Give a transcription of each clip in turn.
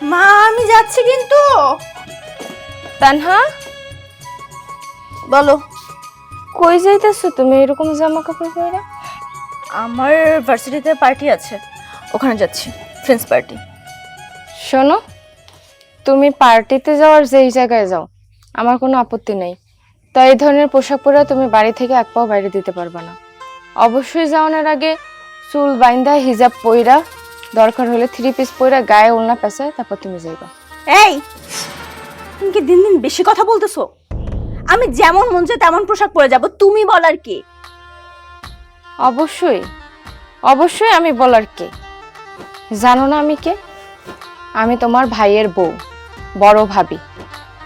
মা আমি যাচ্ছি কিন্তু। তানহা, বলো। কই যাইতেছো তুমি এরকম জামা কাপড় পরে? আমার ভার্সিটিতে পার্টি আছে, ওখানে যাচ্ছি, ফ্রেন্ডস পার্টি। শোনো, তুমি পার্টিতে যাওয়ার যেই জায়গায় যাও আমার কোনো আপত্তি নেই, তাই এই ধরনের পোশাক পরে তুমি বাড়ি থেকে এক পাও বাইরে দিতে পারবে না। অবশ্যই যাওয়ানোর আগে চুল বাইন্দা হিজাব পইরা, দরকার হলে 3 পিস পইরা গায়ে ওড়না পেঁচায় তারপর তুমি যাইবা। এই তুমি কি দিন দিন বেশি কথা বলতেছো? আমি যেমন মন চায় তেমন পোশাক পরে যাব, তুমি বলার কি? অবশ্যই অবশ্যই আমি বলার কে? জানো না আমি কে? আমি তোমার ভাইয়ের বউ, বড় ভাবি।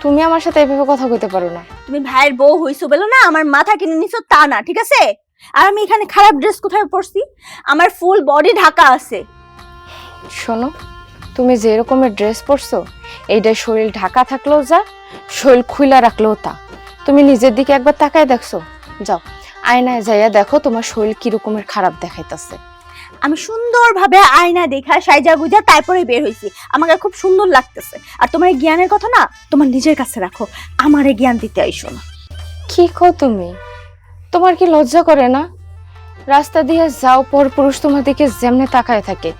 তুমি আমার সাথে এভাবে কথা কইতে পারো না। তুমি ভাইয়ের বউ হইছো বলো না আমার মাথা কিনে নিছো তা না, ঠিক আছে? আর আমি এখানে খারাপ ড্রেস কোথায় পরছি? আমার ফুল বডি ঢাকা আছে। শোনো, তুমি যে রকমের ড্রেস পরছো এইটা শরীর ঢাকা থাকলেও যা, শরীর খুইলা রাখলেও তা। তুমি নিজের দিকে একবার তাকায় দেখছো? যাও আয়নায় যাইয়া দেখো তোমার শরীর কি রকমের খারাপ দেখাইতাছে। আমি সুন্দরভাবে আয়না দেখা সাইজা গুজা তারপরে বের হইছি, আমাকে খুব সুন্দর লাগতেছে। আর তোমার এই জ্ঞানের কথা না তোমার নিজের কাছে রাখো, আমারে জ্ঞান দিতে আইসো না। কি কও তুমি? তোমার কি লজ্জা করে না? রাস্তা দিয়ে যাও, পর পুরুষ তোমার দিকে যেমনে তাকায় থাকে,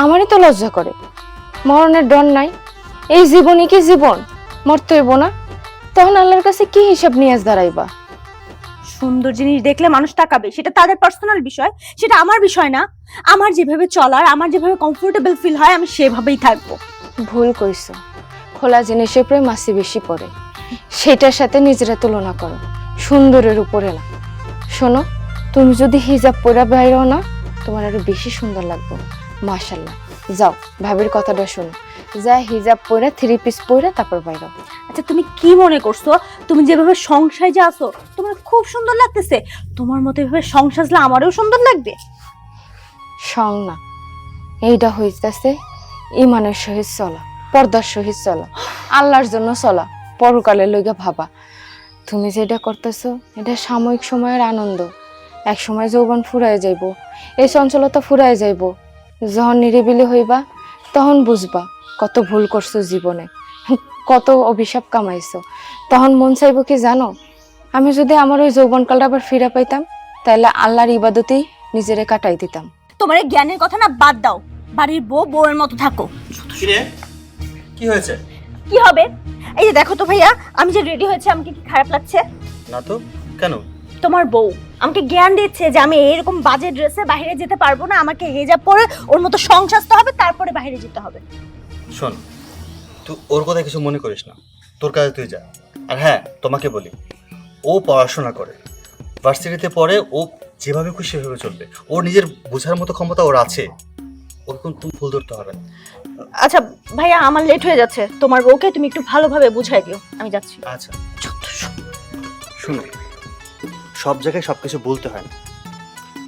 আমারই তো লজ্জা করে। মরণের ডর নাই? এই জীবনই কি জীবন? মরতে হইব না? তখন আল্লাহর কাছে কি হিসাব নিয়ে দাঁড়াইবা? সুন্দর জিনিস দেখলে মানুষ তাকাবে, সেটা তাদের পার্সোনাল বিষয়, সেটা আমার বিষয় না। আমার যেভাবে চলার, আমার যেভাবে কমফোর্টেবল ফিল হয় আমি সেভাবেই থাকবো। ভুল কইছো, খোলা জিনিসের প্রেম মাসি বেশি পড়ে, সেটার সাথে নিজেরা তুলনা করো, সুন্দরের উপরে না। শোনো, তুমি যদি হিজাব পরা বাইরো না, তোমার আরো বেশি সুন্দর লাগবে। মাশাআল্লাহ, যাও ভাবির কথাটা শোনো, যা হিজাব পরা 3 পিস পরা তারপর বাইরো। আচ্ছা তুমি কি মনে করছো তুমি যেভাবে সংসারে আছো তোমার খুব সুন্দর লাগতেছে? তোমার মতো এভাবে সংসাজলে আমারও সুন্দর লাগবে? সং না, এইটা হইতাছে ইমানের সহিত চলা, পর্দার সহিত চলা, আল্লাহর জন্য চলা, পরকালে লইগা ভাবা। তুমি যেটা করতেছো এটা সাময়িক সময়ের আনন্দ, এক সময় যৌবন ফুরায় যাইব, এই চঞ্চলতা ফুরায় যাইব। যখন নিরিবিলি হইবা তখন বুঝবা কত ভুল করছো জীবনে, কত অভিশাপ কামাইছো। তখন মন চাইব কি জানো, আমি যদি আমার ওই যৌবনকালটা আবার ফিরে পাইতাম, তাহলে আল্লাহর ইবাদতেই নিজেরে কাটাই দিতাম। তোমার এই জ্ঞানের কথা না বাদ দাও, বাড়ির বউ বউয়ের মতো থাকো। কিরে, কি হয়েছে? কি হবে? এই যে দেখো তো ভাইয়া, আমি যে রেডি হয়েছে আমাকে কি খারাপ লাগছে? না তো, কেন? তোমার বউ আমাকে জ্ঞান দিচ্ছে যে আমি এরকম বাজে ড্রেসে বাইরে যেতে পারবো না, আমাকে হিজাব পরে ওর মতো সংসাজতে হবে, তারপরে বাইরে যেতে হবে। শোন, তুই ওর কথা কিছু মনে করিস না, তোর কাজে তুই যা। আর হ্যাঁ, তোমাকে বলি, ও পড়াশোনা করে, ভার্সিটিতে পড়ে, ও যেভাবে খুশি সেভাবে চলবে। ওর নিজের বোঝার মতো ক্ষমতা ওর আছে, ওর তুমি ভুল ধরতে হবে না। আচ্ছা ভাইয়া, আমার লেট হয়ে যাচ্ছে, তোমার বউকে তুমি একটু ভালোভাবে বুঝাই দিও, আমি যাচ্ছি। আচ্ছা, শুনো, সব জায়গায় সব কিছু বলতে হয় না।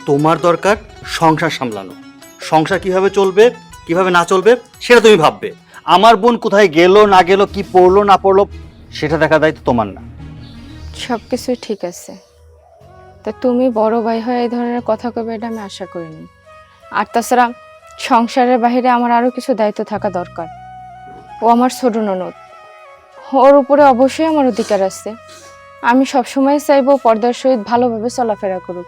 তোমার দরকার সংসার সামলানো, সংসার কিভাবে চলবে কিভাবে না চলবে সেটা তুমি ভাববে। আমার বোন কোথায় গেল না গেল, কি পড়লো না পড়লো, সেটা দেখা দায়িত্ব তোমার না। সবকিছুই ঠিক আছে, তা তুমি বড় ভাই হয়ে এই ধরনের কথা কবে এটা আমি আশা করিনি। আর তাছাড়া সংসারের বাইরে আমার আরো কিছু দায়িত্ব থাকা দরকার। ও আমার ছোট ননদ, ওর উপরে অবশ্যই আমার অধিকার আছে। আমি সবসময় চাইবো পর্দার সহিত ভালোভাবে চলাফেরা করুক।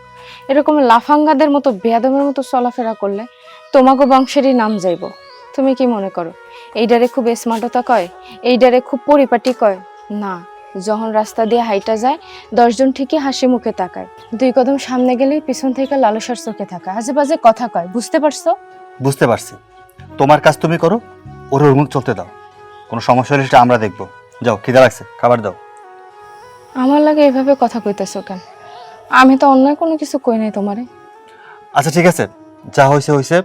এরকম লাফাঙ্গাদের মতো বেয়াদমের মতো চলাফেরা করলে তোমাকে বংশেরই নাম যাইব। তুমি কি মনে করো এইডারে খুব স্মার্টতা কয়, এইডারে খুব পরিপাটি কয়? না, যখন রাস্তা দিয়ে হাইটা যায় 10 জন ঠিকই হাসি মুখে তাকায়, 2 কদম সামনে গেলেই পিছন থেকে লালসার চোখে থাকা, আজে বাজে কথা কয়। বুঝতে পারছো? বুঝতে পারছি, তোমার কাজ তুমি করো, ওর ওর মুখ চলতে দাও। কোনো সমস্যা হলে সেটা আমরা দেখবো। যাও, খিদা লাগছে, খাবার দাও। আমার লাগে এইভাবে কথা কইতেছো কেন? আমি তো অন্যায় কোনো কিছু কই নাই তোমারে। আচ্ছা ঠিক আছে, যা হয়েছে হয়েছে,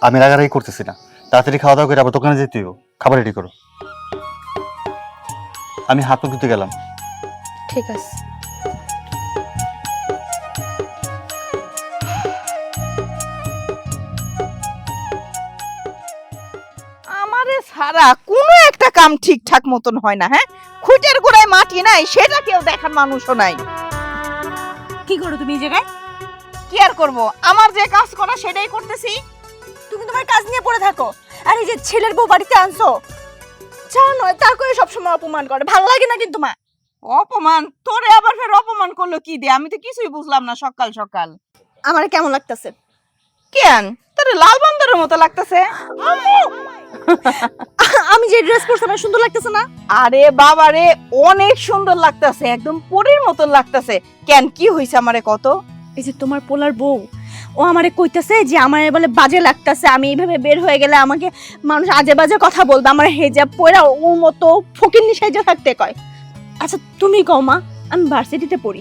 আমি রাগারাগি করতেছি না। তাড়াতাড়ি খাওয়া দাওয়া করে আবার দোকানে যেতে হইব, খাবার রেডি করো। আমি হাত মুখ ধুতে গেলাম। ঠিক আছে। আমারে সারা কোনো একটা কাম ঠিকঠাক মতন হয় না। হ্যাঁ, খুঁটের গোড়ায় মাটি নাই সেটা কেউ দেখার মানুষও নাই। কি করো তুমি এই জায়গায়? কি আর করবো, আমার যে কাজ করা সেটাই করতেছি। তুমি তোমার কাজ নিয়ে পড়ে থাকো। আর এই যে ছেলের বউ বাড়িতে আনছো, যা নয় তা করে সবসময় অপমান করে, ভালো লাগে না কিন্তু মা। অপমান? তোরে আবার ফের অপমান করলো কি দিয়ে? আমি তো কিছুই বুঝলাম না সকাল সকাল। আমার কেমন লাগতেছে? কেন তোরে লাল বান্দরের মতো লাগতেছে? আমি যে ড্রেস পরছি আমার সুন্দর লাগতেছে না? আরে বাবা রে, অনেক সুন্দর লাগতেছে, একদম পরীর মতো লাগতেছে। কেন কি হইছে আমারে কত? এই যে তোমার পোলার বউ, ও আমারে কইতাছে যে আমার বলে বাজে লাগতাছে, আমি এইভাবে বের হয়ে গেলে আমাকে মানুষ আজে বাজে কথা বলবে, আমার হেজাব পরা ওর মতো ফকিন্নি সাইজে থাকতে কয়। আচ্ছা তুমি কও মা, আমি ভার্সিটিতে পড়ি,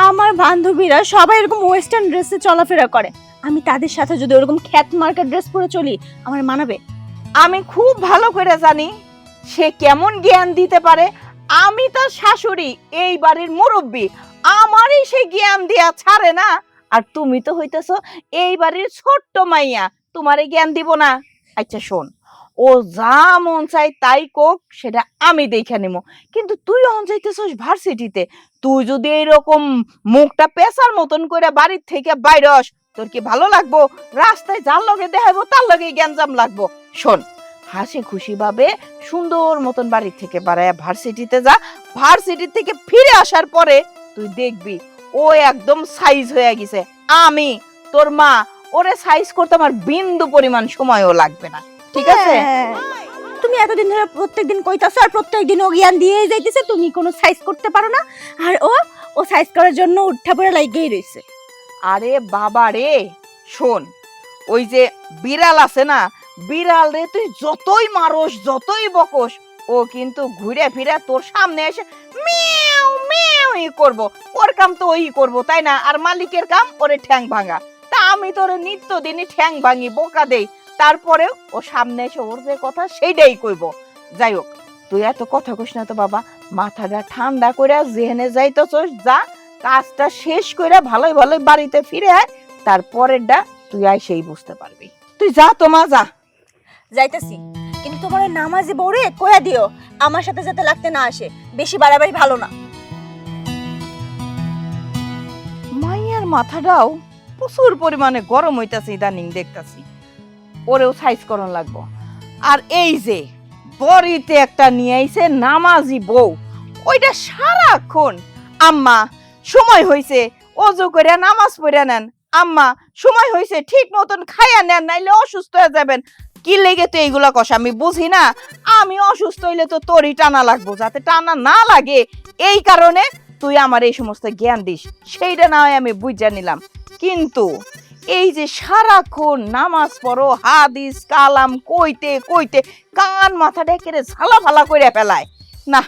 আমার বান্ধবীরা সবাই এরকম ওয়েস্টার্ন ড্রেসে চলাফেরা করে, আমি তাদের সাথে যদি ওরকম খ্যাত মার্কা ড্রেস পরে চলি আমার মানাবে? আমি খুব ভালো করে জানি সে কেমন জ্ঞান দিতে পারে। আমি তার শাশুড়ি, এই বাড়ির মুরব্বী, আমারই সে জ্ঞান দিয়া ছাড়ে না। আর তুমি তো হইতেছো এই বাড়ির ছোট্ট মাইয়া, তোমারে জ্ঞান দিব না? আচ্ছা শোন, ও যা মন চাই তাই কোক, সেটা আমি দেখে নিব। কিন্তু তুই অন যাইতেছস ভার্সিটিতে, তুই যদি এইরকম মুখটা পেশার মতন করে বাড়ির থেকে বাইরস, তোর কি ভালো লাগবো? রাস্তায় যার লগে দেখাবো তার লগে গ্যাঞ্জাম লাগবো। শোন, হাসি খুশি ভাবে সুন্দর মতন বাড়ি থেকে বাড়ায় ভার্সিটিতে যা। ভার্সিটি থেকে ফিরে আসার পরে তুই দেখবি ও একদম সাইজ হয়ে গেছে। আমি তোর মা ওরে সাইজ করতে আমার বিন্দু পরিমাণ সময়ও লাগবে না, ঠিক আছে? হ্যাঁ, তুমি এতদিন ধরে প্রত্যেকদিন কইতাছো আর প্রত্যেকদিন ও জ্ঞান দিয়েই যাইতেছে তুমি কোনো সাইজ করতে পারো না, আর ও সাইজ করার জন্য উঠা পড়ে লাগেই রইছে। আরে বাবা রে, শোন, ওই যে বিড়াল আছে না, বিড়াল রে তুই যতই মারস যতই বকস, ও কিন্তু ঘুরে ফিরে তোর সামনে এসে মিয়াও মিয়াও করবো। ওর কাম তো ওই করবো, তাই না? আর মালিকের কাম ওরে ঠ্যাং ভাঙা। তা আমি তোরে নিত্যদিনই ঠ্যাং ভাঙি, বোকা দেই, তারপরেও ও সামনে এসে ওর যে কথা সেইটাই কইব। যাই হোক, তুই এত কথা কইস না তো বাবা, মাথাটা ঠান্ডা করে যেখানে যাইতেছস যা, কাজটা শেষ করে ভালোই ভালোই বাড়িতে ফিরে আয়, তারপরেরটা তুই আইসেই বুঝতে পারবি। তুই যা তো মা, যা। যাইতেছি, কিন্তু তোমার ওই নামাজি বউরে কইয়া দিও আমার সাথে যাতে লাগতে না আসে, বেশি বাড়াবাড়ি ভালো না। মাইয়ার মাথাটাও প্রচুর পরিমাণে গরম হইতাছে ইদানিং, দেখতাছি ওরেও সাইজ করন লাগবো। আর এই যে বড়িতে একটা নিয়ে আইছে নামাজি বউ, ওইটা সারাক্ষণ আম্মা সময় হইছে ওযু করে নামাজ পড়ে নেন, আম্মা সময় হইছে ঠিক মতন খাইয়া নেন, নাইলে অসুস্থ হয়ে যাবেন। কি লেগে তো এইগুলা কষ আমি বুঝি না। আমি অসুস্থ হইলে তো তোরই টানা লাগবো, যাতে টানা না লাগে এই কারণে তুই আমার এই সমস্ত জ্ঞান দিস, সেইটা না হয় আমি বুঝা নিলাম। কিন্তু এই যে সারাক্ষণ নামাজ পড়ো, হাদিস কালাম কইতে কইতে কান মাথাটা একেবারে ঝালা ফালা করে ফেলায় না,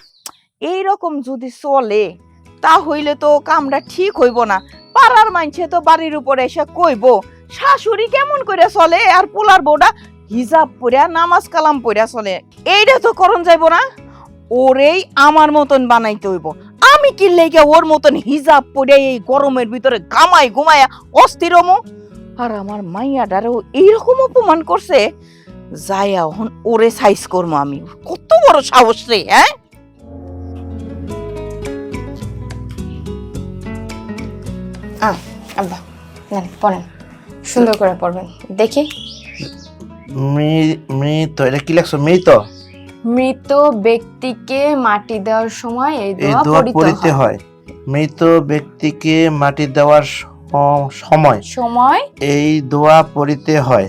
এইরকম যদি চলে তা হইলে তো কামটা ঠিক হইব না। পাড়ার মাইনছে তো বাড়ির উপরে এসে কইব শাশুড়ি কেমন করে চলে, আর পোলার বউটা হিজাব পড়া নামাজ কালাম পড়া চলে। এইটা তো করণ যাইব না, ওরেই আমার মতন বানাইতে হইব। আমি কি লেগে ওর মতন হিজাব পরে এই গরমের ভিতরে গামাই ঘুমায়া অস্থির হমো? আর আমার মাইয়াটারেও এইরকম অপমান করছে, যাই এখন ওরে সাইজ করবো আমি। কত বড় সাহস রে! হ্যাঁ, আব্বা নেন পড়েন, সুন্দর করে পড়বেন দেখি। মৃত, এটা কি লেখছো? মৃত? মৃত ব্যক্তিকে মাটি দেওয়ার সময় এই এই দোয়া দোয়া পড়িতে পড়িতে হয়। হয়। মৃত ব্যক্তিকে মাটি দেওয়ার সময় সময় এই দোয়া পড়িতে হয়।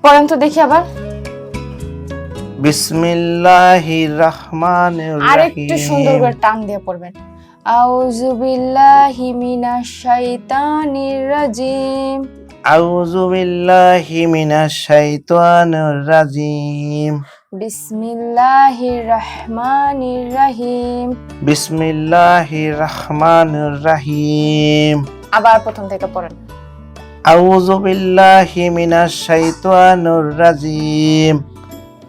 পড়েন তো দেখি আবার। বিসমিল্লাহির রহমানির আর একটু সুন্দর রহিম। করে টান দিয়ে পড়বেন। আউযু বিল্লাহি মিনাশ শাইতানির রাজিম। আউযু বিল্লাহি মিনাশ শাইতানির রাজিম। বিসমিল্লাহির রহমানির রহিম। বিসমিল্লাহির রহমানির রহিম। আবার প্রথম থেকে পড়েন। আউযু বিল্লাহি মিনাশ শাইতানির রাজিম।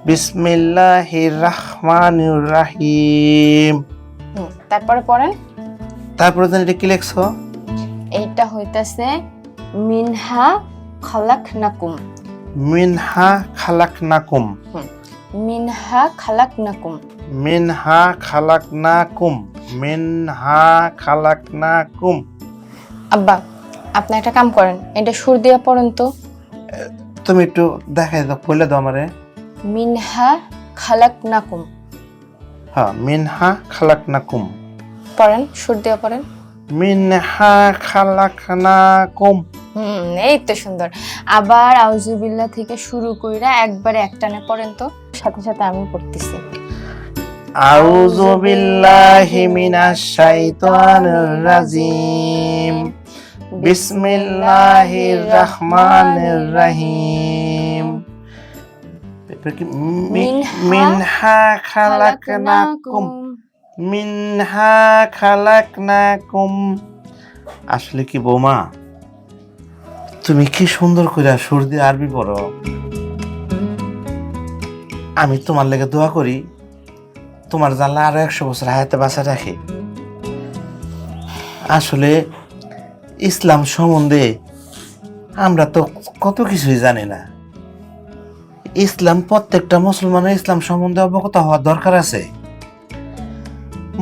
বিসমিল্লাহির রহমানির রহিম। তারপরে পড়েন। তারপরে এটা কি লেখছো? এইটা হইতাছে মিনহা খালাকনাকুম। মিনহা খালাকনাকুম। মিনহা খালাকনাকুম। মিনহা খালাকনাকুম। মিনহা খালাকনাকুম। আব্বা আপনি একটা কাম করেন, এটা সুর দিয়ে পড়েন তো। তুমি একটু দেখাই দাও, বলে দাও আমারে। মিনহা খালাকনাকুম। হ্যাঁ, মিনহা খালাকনাকুম। পড়েন, সুর দিয়ে পড়েন। মিনহা খালাকনাকুম। এই তো সুন্দর। আবার আউযুবিল্লাহ থেকে শুরু কইরা একবারে একটানে পড়েন তো, সাথে সাথে আমি পড়তেছি। আউযু বিল্লাহি মিনাশ শাইতানির রাজিম। বিসমিল্লাহির রহমানির রহিম। মিনহা খালাকনাকুম। মিনহা খালাকনাকুম। আসলে কি বৌমা, তুমি কি সুন্দর করে সুর দিয়ে আরবি পড়ো। আমি তোমার লেগে দোয়া করি, তোমার জানলা আরো 100 বছর হায়াতে বাঁচা রাখে। আসলে ইসলাম সম্বন্ধে আমরা তো কত কিছুই জানি না। ইসলাম, প্রত্যেকটা মুসলমানের ইসলাম সম্বন্ধে অবগত হওয়ার দরকার আছে।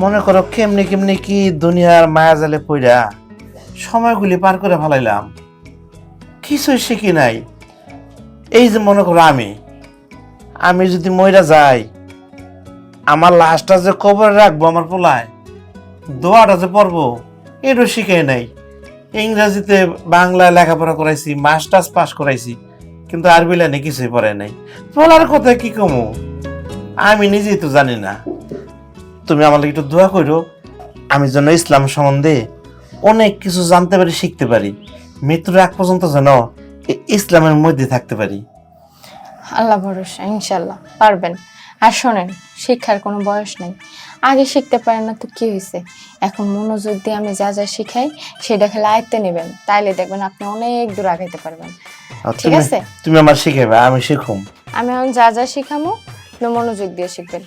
মনে করো কেমনি কেমনি কি দুনিয়ার মায়াজালে পইরা সময়গুলি পার করে ফেলাইলাম, কিছুই শিখি নাই। এই যে মনে করো আমি যদি মইরা যাই, আমার লাশটা যে কবরে রাখবো আমার পোলায়, দোয়াটা যে পড়বো এটাও শিখে নাই। ইংরেজিতে বাংলায় লেখাপড়া করাইছি, মাস্টার্স পাস করাইছি, কিন্তু আরবি লাইনে কিছুই পড়ে নাই। পোলার কথা কি কমো, আমি নিজেই তো জানি না। তুমি আমার একটু দোয়া করো, আমি যেন ইসলাম সম্বন্ধে অনেক কিছু জানতে পারি, শিখতে পারি, মৃত্যুর আগ পর্যন্ত যেন ইসলামের মধ্যে থাকতে পারি। আল্লাহ ভরসা, ইনশাল্লাহ পারবেন। আর শোনেন, শিক্ষার কোনো বয়স নেই। আগে শিখতে পারেন না তো কি হয়েছে, এখন মনোযোগ দিয়ে আমি যা যা শিখাই সেটা খেলে আয়ত্তে নেবেন, তাইলে দেখবেন আপনি অনেক দূর আগাইতে পারবেন। ঠিক আছে, তুমি আমার শিখাবে, আমি শিখুম। আমি এখন যা যা শিখামো মনোযোগ দিয়ে শিখবেন।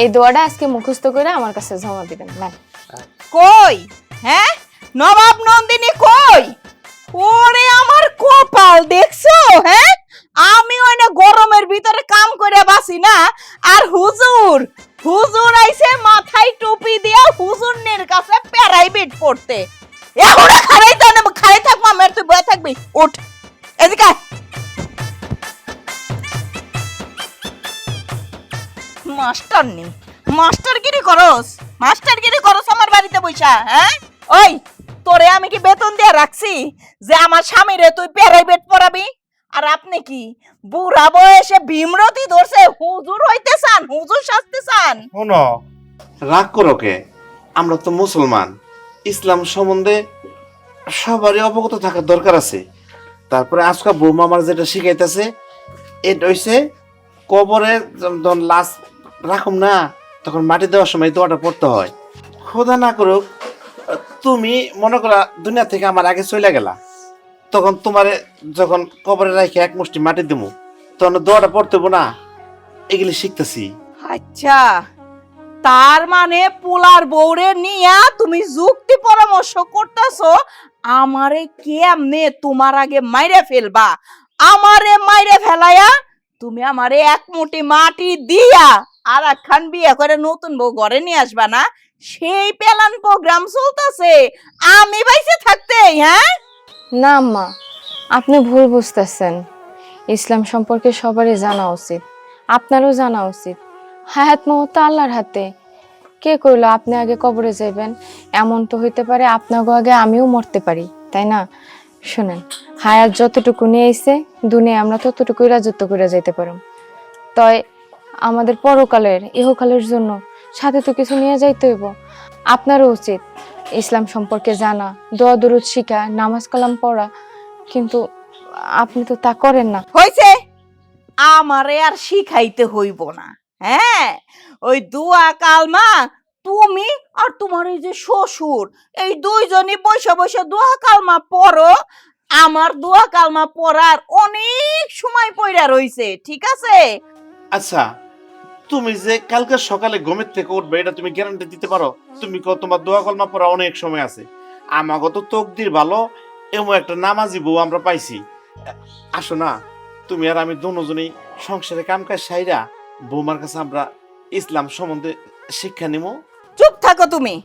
এই দোয়াটা আজকে মুখস্থ করে আমার কাছে জমা দিবেন। কই হ্যাঁ, নবাব নন্দিনী কই? ওরে আমার কপাল দেখছো? হ্যাঁ, আমি ওইনা গরমের ভিতরে কাম করে বাসি না, আর হুজুর আইছে মাথায় টুপি দিয়া হুজুরনের কাছে প্রাইভেট পড়তে। এখন খাড়াই থাকবো, আমার তুই বয়ে থাকবি। উঠ এদিকে। মাস্টারগিরি করস আমার বাড়িতে বইসা। হ্যাঁ, ওই তোরে আমি কি বেতন দিয়ে রাখছি যে আমার স্বামীরে তুই প্রাইভেট পড়াবি? আর আপনি কি বুড়া বয়সে ভীমরতি ধরছে হুজুর হইতে চান, হুজুর সাজতে চান? শোনো, রাগ করো কে? আমরা তো মুসলমান, ইসলাম সম্বন্ধে সবারই অবগত থাকার দরকার আছে। তারপরে আজকে বৌমা আমার যেটা শিখাইতেছে, এটা হইছে কবরে যখন লাশ রাখুম না, তখন মাটি দেওয়ার সময় দোয়াটা পড়তে হয়। খোদা না করুক তুমি মনে করা দুনিয়া থেকে আমার আগে চলে গেলা, তখন তোমারে যখন কবরে রাখে এক মুষ্টি মাটি দেবো, তখন দোয়াটা পড়তে হবো না। এগুলি শিখতেছি। আচ্ছা, তার মানে পোলার বউরে নিয়া তুমি যুক্তি পরামর্শ করতেছো আমারে কেমনে তোমার আগে মাইরে ফেলবা। আমারে মাইরে ফেলায়া তুমি আমারে এক মুঠি মাটি দিয়া আর একখান বিয়ে করে নতুন বউ ঘরে নিয়ে আসবা না? সেই প্ল্যান প্রোগ্রাম চলতেছে আমি বাইসে থাকতে। হ্যাঁ না মা, আপনি ভুল বুঝতেছেন। ইসলাম সম্পর্কে সবারই জানা উচিত, আপনারও জানা উচিত। হায়াত মওত আল্লাহর হাতে। কে কইলো আপনি আগে কবরে যাইবেন? এমন তো হইতে পারে আপনাকে আগে আমিও মরতে পারি, তাই না? শুনেন, হায়াত যতটুকু নিয়ে আইছে দুনিয়া আমরা ততটুকুই রাজত্ব করে যাইতে পারো। তাই আমাদের পরকালের ইহকালের জন্য সাথে তো কিছু নিয়ে যাইতে হইব। আপনারও উচিত ইসলাম সম্পর্কে জানা, দোয়া দরুদ শিখা, নামাজ কালাম পড়া, কিন্তু আপনি তো তা করেন না। হইছে, আমারে আর শিখাইতে হইব না। হ্যাঁ, ওই দুয়া কালমা তুমি আর তোমার এই যে শ্বশুর, এই দুইজনই বসে বসে দোয়া কালমা পড়ো। আমার দোয়া কালমা পড়ার অনেক সময় পড়া রইছে, ঠিক আছে? আচ্ছা, তুমি যে কালকে সকালে ঘুমের থেকে উঠবে, এটা তুমি গ্যারান্টি দিতে পারো? তুমি কো তোমার দোয়া কলমা পড়া অনেক সময় আছে। আমাকে তো তকদির ভালো, এমন একটা নামাজি বউ আমরা পাইছি। আসো না, তুমি আর আমি দুজনেই সংসারে কাম কাজ সাইরা বৌমার কাছে আমরা ইসলাম সম্বন্ধে শিক্ষা নিব। চুপ থাকো তুমি।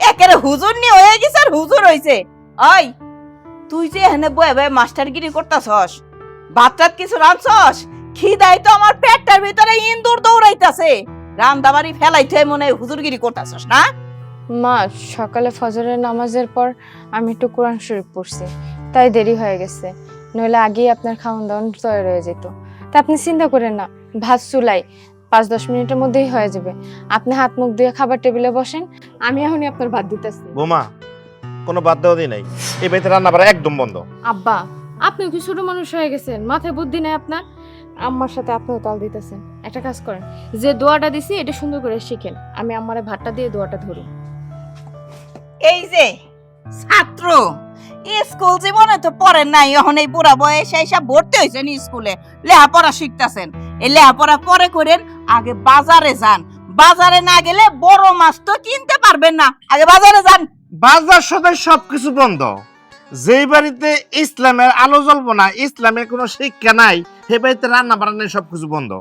একেবারে হুজুর নিয়ে হয়ে গেছে আর হুজুর হইছে। ওই তুই যে এখানে বয়ে বয়ে মাস্টারগিরি করতাছস, ভাত টাত কিছু রাঁধছস, খিদায় তো আমার পেটটার ভিতরে ইন্দুর দৌড়াইতাছে। রান্দাবাড়ি ফেলাইতে মনে হয় হুজুরগিরি করতাছস না? মা, সকালে ফজরের নামাজের পর আমি একটু কোরআন শরীফ পড়ছি, তাই দেরি হয়ে গেছে। নইলে আগেই আপনার খাওয়ান দাওয়ান তৈরি হয়ে যেত। তা আপনি চিন্তা করেন না, ভাত চুলাই 5-10 মিনিটের মধ্যেই হয়ে যাবে। আপনি হাত মুখ ধুয়ে খাবার টেবিলে বসেন, আমি এখনই আপনার ভাত দিতেছি। বোমা, কোনো বাদ দেওয়া দিই নাই, এই বাড়িতে রান্না বাড়া একদম বন্ধ। আব্বা, আপনি কি ছোট মানুষ হয়ে গেছেন? মাথায় বুদ্ধি নাই আপনার? আম্মার সাথে আপনিও তাল দিতেছেন। একটা কাজ করেন, যে দোয়াটা দিছি এটা সুন্দর করে শিখেন, আমি আম্মারে ভাতটা দিয়ে দোয়াটা ধরি। এই যে ছাত্র, স্কুল জীবনে তো পড়েন নাই, এখন এই বুড়া বয়সে এসে ভর্তি হয়েছেন স্কুলে, লেখাপড়া শিখতেছেন। এই লেখাপড়া পরে করেন, আগে বাজারে যান। বাজারে না গেলে বড় মাছ তো কিনতে পারবেন না, আগে বাজারে যান। বাজার সদাই সবকিছু বন্ধ। যেই বাড়িতে ইসলামের আলো জ্বলবো না, ইসলামের কোনো শিক্ষা নাই, সে বাড়িতে রান্না বান্না সবকিছু বন্ধ।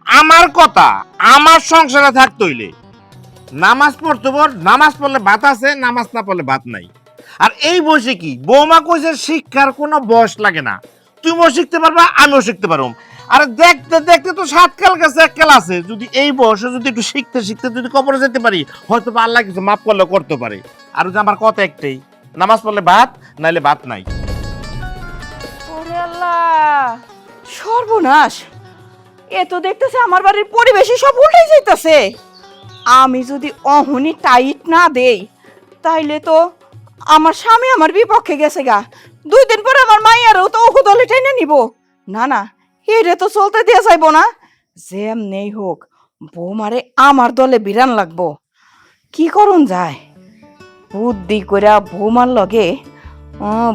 আমার কথা, আমার সংসারে থাকতে হইলে নামাজ পড়তে বল, নামাজ পড়লে ভাত আছে, নামাজ না পড়লে ভাত নাই। আর এই বয়সে কি বৌমা কইছে শিক্ষার কোনো বয়স লাগে না, তুমিও শিখতে পারবা, আমিও শিখতে পারবো। আর দেখতে দেখতে তো 7 কাল গেছে, 1 কাল আছে। যদি এই বয়সে যদি একটু শিখতে শিখতে যদি কবরে যেতে পারি, হয়তো বা আল্লাহ কিছু মাফ করলে করতে পারে। আর যে আমার কথা একটাই, নামাজ পড়লে ভাত, নাইলে ভাত নাই। ওরে আল্লাহ, সর্বনাশ! এ তো দেখতেছে আমার বাড়ির পরিবেশই সব উল্টাই যাইতেছে। আমি যদি অহনি টাইট না দেই, তাইলে তো আমার স্বামী আমার বিপক্ষে গেছে গা। 2 দিন পরে আমার মাইয়ারও তো ওহু দলে টেনে নিব। না না, এটা তো চলতে দিয়ে যাইবো না। যেমনেই হোক, বৌমারে আমার দলে বিরান লাগবো। কি করুন যায়? বুদ্ধি কইরা বৌমার লগে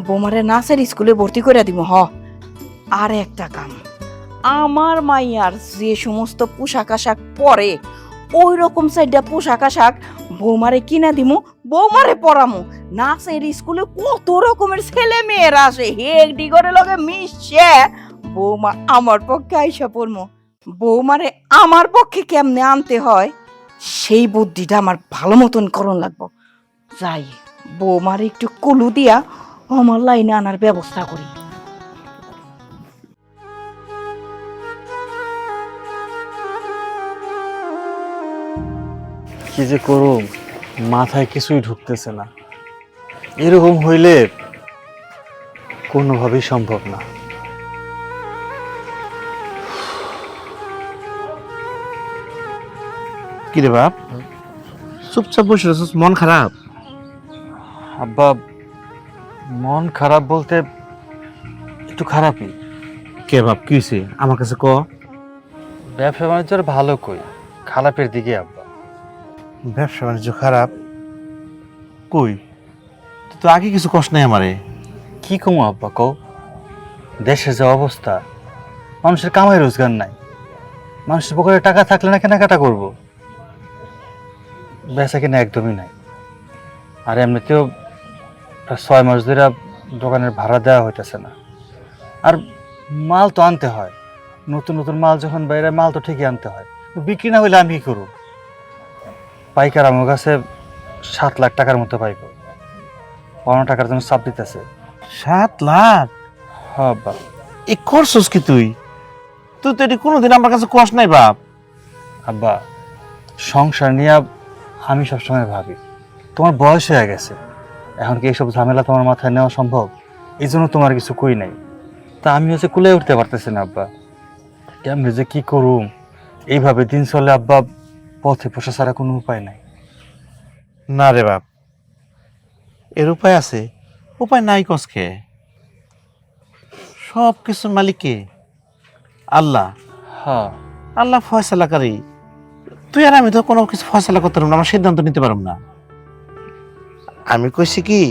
বৌমারে নাচের স্কুলে ভর্তি করে দিব। আর একটা কাম, আমার মাইয়ার যে সমস্ত পোশাক আশাক পরে, ওই রকম সাইডটা পোশাক আশাক বৌমারে কিনা দিমু, বৌমারে পরামু। নাচের স্কুলে কত রকমের ছেলে মেয়েরা আসে, হেগডি করে লগে মিশছে। বৌমা আমার পক্ষে আইসা পড়মু। বৌমারে আমার পক্ষে কেমনে আনতে হয়, সেই বুদ্ধিটা আমার ভালো মতন করণ লাগবো। যাই, বৌমার একটু কুলু দিয়া আমার লাইনে আনার ব্যবস্থা করি। কি যে করুম, মাথায় কিছুই ঢুকতেছে না। এরকম হইলে কোনোভাবেই সম্ভব না। কি রে বাপ, চুপচাপ বসে রয়েছিস, মন খারাপ? আব্বা, মন খারাপ বলতে একটু খারাপই। কে বাপ, কি হয়েছে আমার কাছে ক। ব্যবসা বাণিজ্যের ভালো কই, খারাপের দিকে আব্বা। ব্যবসা বাণিজ্য খারাপ কই? তুই তো আগে কিছু কষ্ট নাই আমারে। কি কমো আব্বা কও? দেশের যে অবস্থা, মানুষের কামাই রোজগার নাই। মানুষের পকেটে টাকা থাকলে না কেনাকাটা করবো, বেচা কিনা একদমই নাই। আর এমনিতেও প্রায় 6 মাস ধরে দোকানের ভাড়া দেওয়া হইতেছে না। আর মাল তো আনতে হয়, নতুন নতুন মাল যখন বাইরে, মাল তো ঠিকই আনতে হয়। বিক্রি না হইলে আমি কি করব? পাইকার আমার কাছে 7 লাখ টাকার মতো পাইব, পাওনা টাকার জন্য চাপ দিতেছে। 7 লাখ? হ্যাঁ আব্বা। এই করছস কি তুই? তুই তো এটি কোনোদিন আমার কাছে কষ্ট নাই বাপ। আব্বা, সংসার নিয়ে আমি সবসময় ভাবি, তোমার বয়স হয়ে গেছে, এখন কি এইসব ঝামেলা তোমার মাথায় নেওয়া সম্ভব? এই জন্য তোমার কিছু কই নাই। তা আমি হচ্ছে কুলে উঠতে পারতেছি না আব্বা। কেমনি যে কি করুম, এইভাবে দিন চলে আব্বা, পথে বসা ছাড়া কোনো উপায় নাই। না রে বাপ, এর উপায় আছে? উপায় নাই কসকে? সব কিছুর মালিক কে? আল্লাহ। হ্যাঁ, আল্লাহ ফয়সালাকারী। তুই আর আমি তো কোনো কিছু ফয়সালা করতে পারবো না, আমার সিদ্ধান্ত নিতে পারবো না। আমি কইছি কি,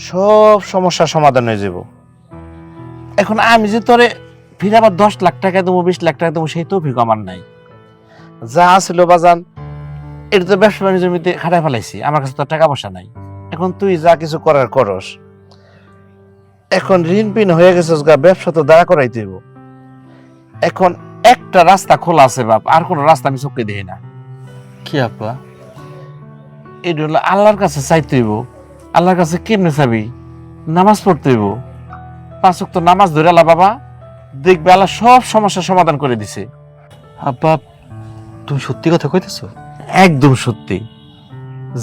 সব সমস্যার সমাধান হয়ে যাব। এখন আমি যে তোরে ফিরে আবার 10 লাখ টাকা দেবো, 20 লাখ টাকা দেবো, সেই তৌফিক আমার নাই। যা ছিল বাজান, এটা তো ব্যবসা বাণিজ্য জমিতে খাটায় ফেলাইছি, আমার কাছে তো টাকা পয়সা নাই। এখন তুই যা কিছু করার করস। এখন ঋণ পিন হয়ে গেছিস গা, ব্যবসা তো দাঁড়া করাইতে হইব। এখন একটা রাস্তা খোলা আছে বাপ, আর কোনো রাস্তা আমি চোখে দেখি না। কি আব্বা? এটা হলো আল্লাহর কাছে চাইতে হইব। আল্লাহর কাছে কেমনে চাবি? নামাজ পড়তে হইব। 5 ওয়াক্ত নামাজ ধরে আলা বাবা, দেখবে আল্লাহ সব সমস্যার সমাধান করে দিছে। আব্বা তুমি সত্যি কথা কইতেছো? একদম সত্যি।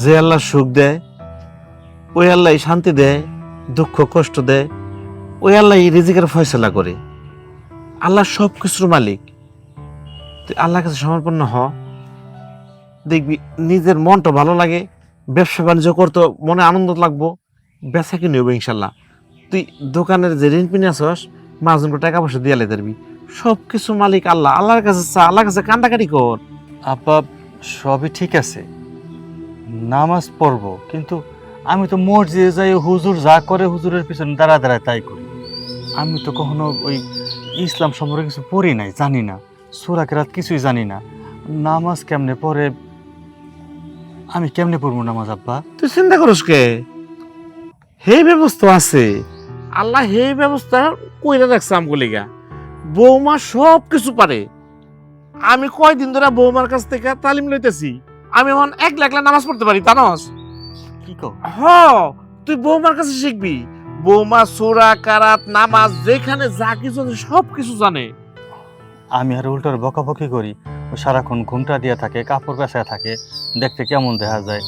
যে আল্লাহ সুখ দেয়, ওই আল্লাহ শান্তি দেয়, দুঃখ কষ্ট দেয়, ওই আল্লাহ রিজিকের ফয়সালা করে। আল্লাহ সব কিছুর মালিক। তুই আল্লাহর কাছে সমর্পণ হ, দেখবি নিজের মনটা ভালো লাগে, ব্যবসা বাণিজ্য করতে মনে আনন্দ লাগবো, বেচা কিনে হবে ইনশাল্লাহ। তুই দোকানের যে ঋণ পিনে আসস, মাঝজন টাকা পয়সা দিয়ে দিবি। সব কিছু মালিক আল্লাহ। আল্লাহর কাছে চা, আল্লাহর কাছে কান্দাকাটি কর। আব্বা সবই ঠিক আছে, নামাজ পড়বো, কিন্তু আমি তো মসজিদে যাই, হুজুর যা করে হুজুরের পিছনে দাঁড়ায় দাঁড়ায় তাই করি। আমি তো কখনো ওই ইসলাম সম্পর্কে কিছু পড়ি নাই, জানি না, সূরা কেরাত কিছুই জানি না। নামাজ কেমনে পড়ে, আমি কেমনে পড়বো নামাজ আব্বা? তুই চিন্তা করিস কে? হে ব্যবস্থা আছে, আল্লাহ হে ব্যবস্থা কইরা রাখছে আমগুলিগা। বৌমা সব কিছু পারে। আমি কয়দিন ধরে বৌমার কাছ থেকে তালিম লইতেছি। আমি এখন একলা একলা নামাজ পড়তে পারি, জানোস? কি কও? হ, তুই বৌমার কাছে শিখবি। বৌমা সূরা কারাত নামাজ যেখানে যা কিছু আছে সব কিছু জানে। আমি আর উল্টোর বকাবকি করি, ও সারাক্ষণ ঘুমটা দিয়া থাকে, কাপড় পেঁচায় থাকে, দেখতে কেমন দেখা যায়,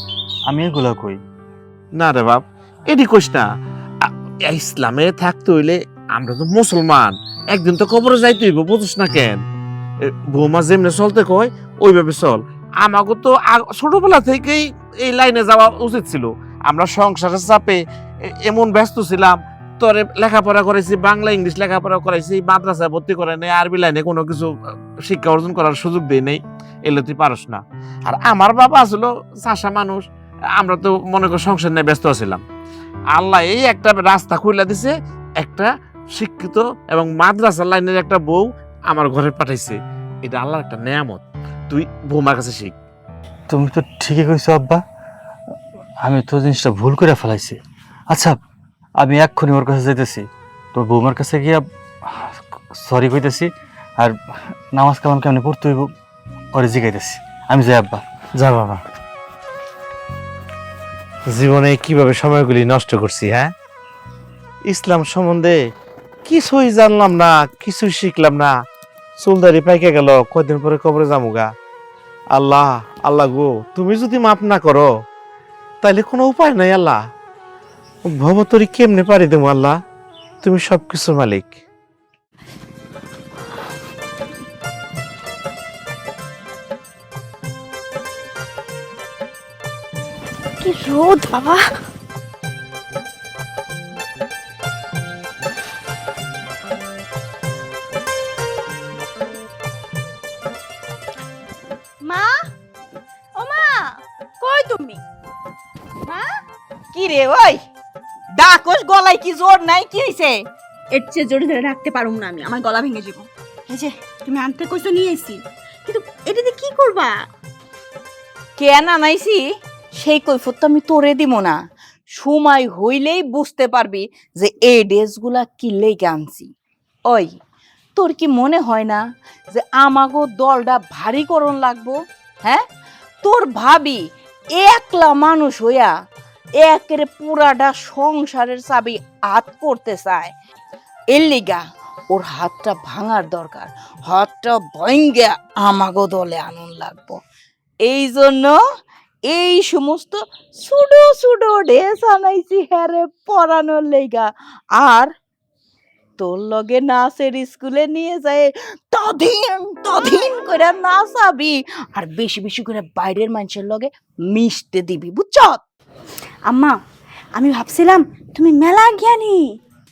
আমি এগুলো কই। না রে বাপ, এটি কইস না। ইসলামে থাকতে হইলে আমরা তো মুসলমান, একদিন তো কবরে যাইতে হইব, বুঝিস না কেন? বৌমা যেমনে চলতে কয় ওইভাবে চল। আমাকে তো ছোটবেলা থেকেই এই লাইনে যাওয়া উচিত ছিল। আমরা সংসারের চাপে এমন ব্যস্ত ছিলাম, তোরে লেখাপড়া করাইছি, বাংলা ইংলিশ লেখাপড়া করাইছি, মাদ্রাসায় ভর্তি করে নেই, আরবি লাইনে কোনো কিছু শিক্ষা অর্জন করার সুযোগ দেয় নেই। এলে তুই পারস না। আর আমার বাবা আসলো চাষা মানুষ, আমরা তো মনে কর সংসার নিয়ে ব্যস্ত ছিলাম। আল্লাহ এই একটা রাস্তা খুলে দিছে, একটা শিক্ষিত এবং মাদ্রাসা লাইনের একটা বউ আমার ঘরে পাঠাইছে। এটা আল্লাহর একটা নেয়ামত। তুই বৌমার কাছে শিখ। তুমি তো ঠিকই কইছো আব্বা, আমি তো জিনিসটা ভুল করে ফেলাইছি। আচ্ছা আমি এক্ষুনি ওর কাছে যাইতেছি, তোর বৌমার কাছে গিয়া সরি কইতেছি, আর নামাজ কালাম কেমনে পড়তে হইব ওরে জিগাইতেছি। আমি যাই আব্বা। যা বাবা। জীবনে কিভাবে সময়গুলি নষ্ট করছি, হ্যাঁ? ইসলাম সম্বন্ধে কিছুই জানলাম না, কিছুই শিখলাম না। চুলদারি পাইকে গেল, কয়দিন পরে কবরে যামুগা। আল্লাহ, আল্লাহ গো, তুমি যদি মাফ না করো তাইলে কোনো উপায় নাই। আল্লাহ, ভবতরি কেমনে পারি দেবো? আল্লাহ, তুমি সবকিছুর মালিক। কি রোদ বাবা! মা, ও মা, কই তুমি? মা, কি রে ওই ডাকস, গলায় কি জোর নাই? কি হইছে? এর চেয়ে জোরে ধরে রাখতে পারুম না আমি, আমার গলা ভেঙে যাব। এই যে তুমি আনতে কইছো নিয়ে আইছি, কিন্তু এটাতে কি করবা? কেন আনাইছি সেই কৈফত তো আমি তোরে দিব না। সময় হইলেই বুঝতে পারবি যে এই ড্রেসগুলা কি লেগে আনছি। ওই তোর কি মনে হয় না যে আমাগো দলটা ভারী করণ লাগবো? হ্যাঁ, তোর ভাবি একলা মানুষ হইয়া একের পুরাটা সংসারের চাবি হাত করতে চায়। এর লিগা ওর হাতটা ভাঙার দরকার, হাতটা ভেঙে আমাগো দলে আনন্দ লাগবো। এই জন্য এই সমস্ত সুডো সুডো ড্রেস আনাইছি হ্যারে পরানোর লেগা। আর তোর লগে নাচের স্কুলে নিয়ে যায় তদিন তদিন করে নাচাবি, আর বেশি বেশি করে বাইরের মানুষের লগে মিশতে দিবি, বুঝছ? আম্মা, আমি ভাবছিলাম তুমি মেলা জ্ঞানী,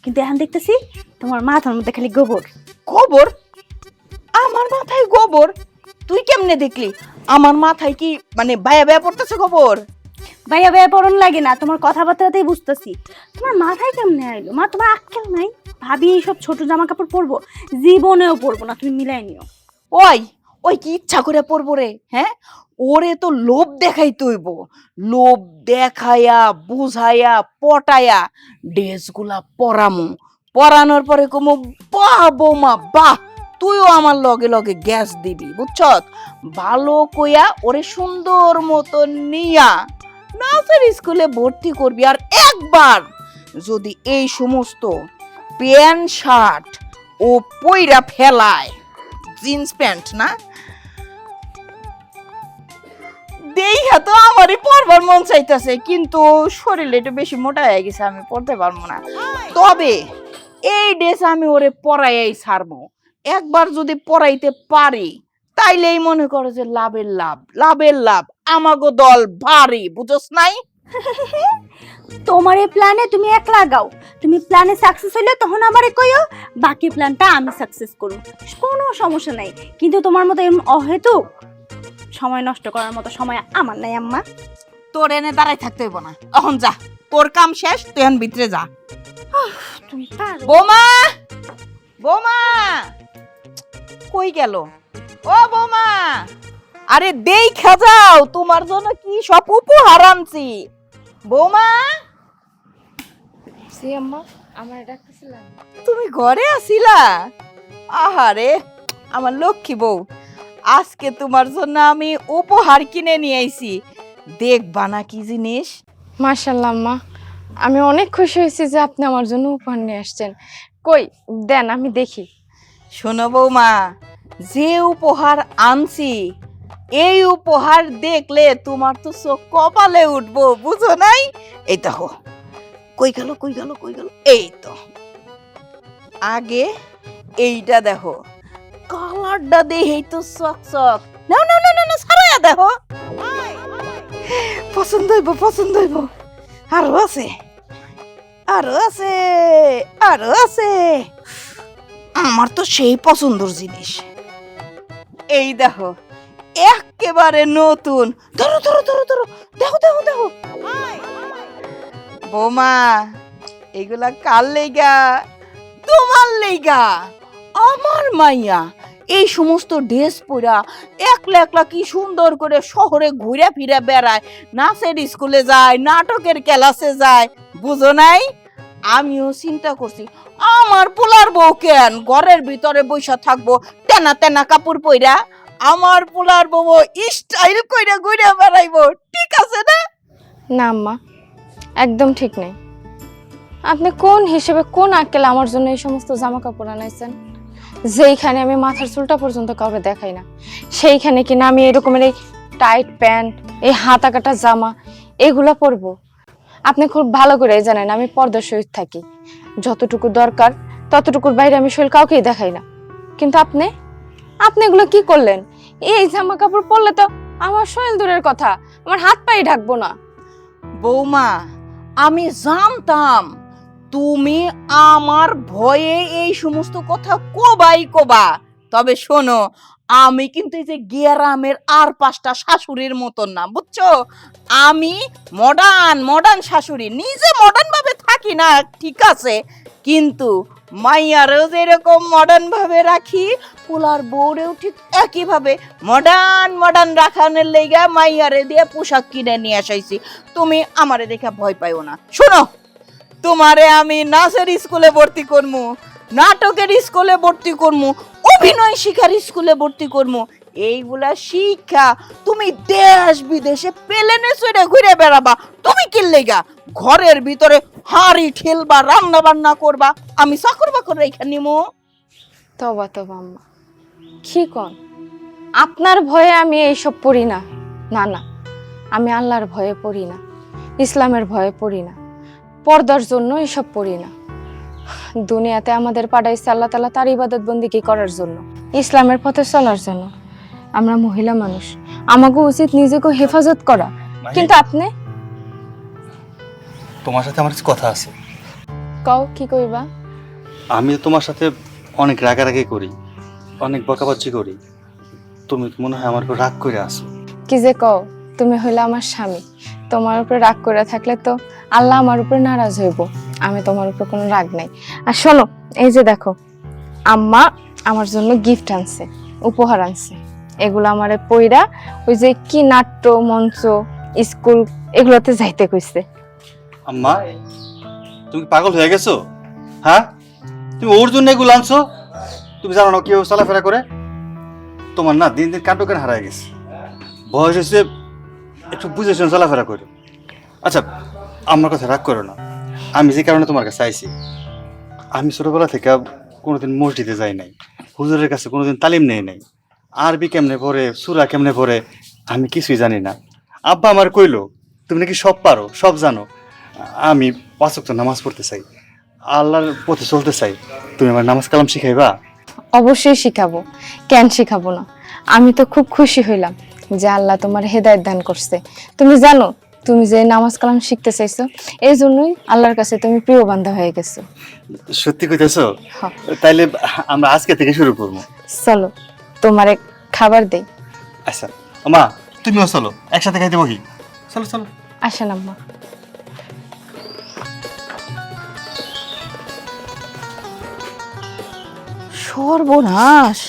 কিন্তু এখন দেখতেছি তোমার মাথার মধ্যে খালি গোবর। গোবর? আমার মাথায় গোবর? তুই কেমনে দেখলি? আমার মাথায় কি মানে বায়া বায়া পড়তেছে গোবর? ভাইয়া ভাইয়া পরন লাগে না, তোমার কথাবার্তাতেই বুঝতেছি। তোমার মাথায় কেমনে আইলো? মা, তোমার আক্কেল নাই? ভাবি এইসব ছোট জামা কাপড় পরবো? জীবনেও পরবো না, তুমি মিলাই নিও। ওই ওই কি ইচ্ছা করে পড়বো রে? হ্যাঁ, ওরে তো লোভ দেখাইতে হইব। লোভ দেখাইয়া বুঝাইয়া পটাইয়া ড্রেসগুলা পরামু। পরানোর পরে কমু, বাহ বৌমা বাহ, তুইও আমার লগে লগে গ্যাস দিবি, বুঝছ? ভালো কইয়া ওরে সুন্দর মতো নিয়া নাচের স্কুলে ভর্তি করবি। আর একবার যদি এই সমস্ত প্যান্ট শার্ট ও পইরা ফেলায় জিন্স প্যান্ট না দেখা তো আমারই পরবার মন চাইতেছে, কিন্তু শরীরে একটু বেশি মোটা হয়ে গেছে, আমি পরতে পারবো না। তবে এই ড্রেস আমি ওরে পরাইয়াই ছাড়বো। একবার যদি পরাইতে পারি তাইলেই মনে করো যে লাভের লাভ, লাভের লাভ। আমাগো দল ভারী, বুঝছ নাই? তোমার এই প্ল্যানে তুমি এক লাগাও, তুমি প্ল্যানে সাকসেস হইলে তখন আমারে কইও, বাকি প্ল্যানটা আমি সাকসেস করব, কোনো সমস্যা নাই। কিন্তু তোমার মতো এরকম অহেতুক সময় নষ্ট করার মতো সময় আমার নাই আম্মা। তোর এনে দাঁড়াই থাকতে হইব না, এখন যা, তোর কাম শেষ, তুই এখন ভিতরে যা। তুমি পারো। বৌমা, বৌমা কই গেল? ও বৌমা, আরে দেখা যাও, তোমার জন্য কি সব উপহার আনছি। বৌমা, জি আম্মা, আমার ডাকতেছিলেন? তুমি ঘরে আছিলা? আহারে আমার লক্ষ্মী বউ, আজকে তোমার জন্য আমি উপহার কিনে নিয়ে আইছি, দেখবা না কি জিনিস? মাশাআল্লাহ আম্মা, আমি অনেক খুশি হয়েছি যে আপনি আমার জন্য উপহার নিয়ে আসছেন। কই দেন আমি দেখি। শোনো বৌমা, যে উপহার আনছি এই উপহার দেখলে তোমার তো চোখ কপালে উঠবো, বুঝো নাই? এই দেখো, কই গেল কই গেল কই গেল, এই তো। আগে এইটা দেখো, কালারটা দেখেই তো চকচক। নাও নাও নাও নাও, ছাড়াইয়া দেখো, পছন্দ হইব পছন্দ হইব। আরো আছে আরো আছে আরো আছে, আমার তো সেই পছন্দের জিনিস। এই দেখো, একেবারে নতুন। ধরো ধরো ধরো ধরো, দেখো দেখো দেখো। বৌমা, এগুলা কার লেগা? তোমার লেগা। আমার মাইয়া এই সমস্ত ড্রেস পরা একলা একলা কি সুন্দর করে শহরে ঘুরে ফিরে বেড়ায়, নাচের স্কুলে যায়, নাটকের ক্লাসে যায়, বুঝো নাই? আমিও চিন্তা করছি আমার পোলার বউ কেন ঘরের ভিতরে বসে থাকবো তেনা তেনা কাপড় পইরা, আমার পোলার বউ স্টাইল কইরা ঘুরে বেড়াইবো, ঠিক আছে না? না আম্মা, একদম ঠিক নেই। আপনি কোন হিসেবে কোন আক্কেলে আমার জন্য এই সমস্ত জামা কাপড় আনাইছেন? যেইখানে আমি মাথার চুলটা পর্যন্ত কাউকে দেখাই না, সেইখানে কিনা আমি এরকমের এই টাইট প্যান্ট, এই হাতা কাটা জামা এগুলো পরবো? আপনি খুব ভালো করে জানেন আমি পর্দার সহিত থাকি, যতটুকু দরকার ততটুকুর বাইরে আমি শরীর কাউকেই দেখাই না। কিন্তু আপনি আপনি এগুলো কি করলেন? এই জামা কাপড় পরলে তো আমার শরীর দূরের কথা, আমার হাত পায়ে ঢাকবো না। বৌমা, আমি জানতাম তুমি আমার ভয়ে এই সমস্ত কথা কবাই কবা। তবে শোনো, আমি কিন্তু এই যে গ্রামের আর 5টা শাশুড়ির মতন না, বুঝছো? আমি মডার্ন মডার্ন শাশুড়ি, নিজে মডার্ন ভাবে থাকি না, ঠিক আছে, কিন্তু মাইয়ারেও যেরকম মডার্ন ভাবে রাখি, পোলার বউরেও ঠিক একইভাবে মডার্ন মডার্ন রাখানোর লেগা মাইয়ারে দিয়ে পোশাক কিনে নিয়ে আসাইছি। তুমি আমারে দেখে ভয় পাইও না। শোনো, তোমারে আমি নাচের স্কুলে ভর্তি করমু, নাটকের স্কুলে ভর্তি করমু, অভিনয় শিখার স্কুলে ভর্তি করমু। এইগুলা শিক্ষা তুমি দেশ বিদেশে প্লেনে চড়ে ঘুরে বেড়াবা। তুমি কি লেগা ঘরের ভিতরে হাড়ি ঠেলবা, রান্না বান্না করবা, আমি চাকর বাকর রেখা নিমু? তবা তবা আম্মা, কি কন? আপনার ভয়ে আমি এইসব পড়ি না। না না, আমি আল্লাহর ভয়ে পড়ি না, ইসলামের ভয়ে পড়ি না, পর্দার জন্য এসব পড়ি না। দুনিয়াতে আমাদের পাঠাইছে আল্লাহ তাআলা তার ইবাদত বন্দেগী করার জন্য, ইসলামের পথে চলার জন্য। আমরা মহিলা মানুষ, আমাকে উচিত নিজেকে হেফাজত করা। কিন্তু আপনি তোমার সাথে আমার কিছু কথা আছে। কও, কি কইবা? আমি তোমার সাথে অনেক রাগারাগি করি, অনেক বকাবাজি করি, তুমি মনে হয় আমার উপর রাগ করে আসো। কি যে কও, তুমি হইলে আমার স্বামী, তোমার উপরে রাগ করে থাকলে তো আল্লাহ আমার উপরে নারাজ হইব। আমি তোমার উপর কোনো রাগ নাই। আর শোনো, এই যে দেখো, আম্মা আমার জন্য গিফট আনছে, উপহার আনছে। এগুলো আমারে পইরা ওই যে কি নাট্য মঞ্চ, স্কুল এগুলোতে যাইতে কইছে। আম্মা, তুমি পাগল হয়ে গেছো? হ্যাঁ, তুমি ওর জন্য এগুলো আনছো? তুমি জানো না কিভাবে চলাফেরা করে? তোমার না দিন দিন কাণ্ড কেন হারায় গেছে। বয়স হয়েছে, একটু বুঝে শুনে চলাফেরা করো। আচ্ছা, আমার কথা রাগ করো না। আমি যে কারণে তোমার কাছে আইছি, আমি ছোটবেলা থেকে কোনোদিন মসজিদে যাই নাই, হুজুরের কাছে কোনোদিন তালিম নেই নাই, আরবি কেমনে পড়ে সূরা কেমনে পড়ে আমি কিছুই জানি না। আব্বা আমার কইলো তুমি নাকি সব পারো, সব জানো। আমি 5 ওয়াক্ত নামাজ পড়তে চাই, আল্লাহর পথে চলতে চাই, তুমি আমার নামাজ কালাম শিখাইবা? অবশ্যই শিখাবো, কেন শিখাবো না। আমি তো খুব খুশি হইলাম যে আল্লাহ তোমার হেদায়েত দান করছে। তুমি জানো তুমি যে নামাজ কালাম শিখতে চাইছো, এই জন্যই আল্লাহর কাছে তুমি প্রিয় বান্ধা হয়ে গেছো। সত্যি কইতেছো? হ্যাঁ। তাইলে আমরা আজকে থেকে শুরু করবো। চলো তোমারে খাবার দেই। আচ্ছা মা, তুমিও চলো, একসাথে খাইতে বহি। চলো চলো। আসেন আম্মা। সর্বনাশ,